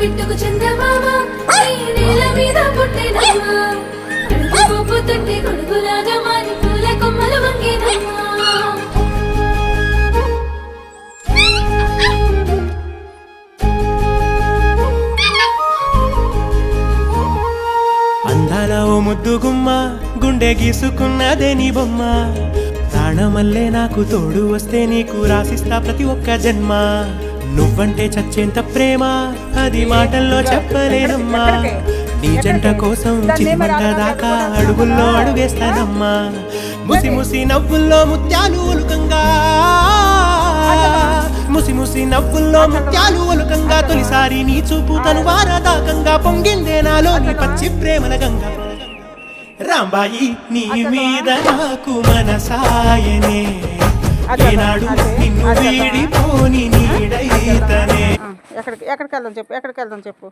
బిట్టుకు చందమామ నేల మీద పుట్టినమ్మా అడుగు పోపు తట్టి గొడుగులాగా మారి పూల కొమ్మలు వంగినమ్మా అందాల ఓ ముద్దు గుమ్మ గుండె గీసుకున్నదే నీ బొమ్మ ప్రాణమల్లే నాకు తోడు వస్తే నీకు రాసిస్తా ప్రతి ఒక్క జన్మ నువ్వంటే చచ్చేంత ప్రేమ అది మాటల్లో చెప్పలేనమ్మా నీ జంట కోసం చిరిమంట దాకా అడుగుల్లో అడుగేస్తానమ్మా ముసి ముసి నవ్వుల్లో ముత్యాలు ఒలుకంగా ముసి ముసి నవ్వుల్లో ముత్యాలు ఒలుకంగా తొలిసారి నీ చూపు తను వారదాకంగా పొంగిందే నాలో నీ పచ్చి ప్రేమల గంగా రాంబాయి నీ మీద నాకు మనసాయనే ఏనాడు నిన్ను వీడిపోని నీడైతనే ఎక్కడికి వెళ్దాం చెప్పు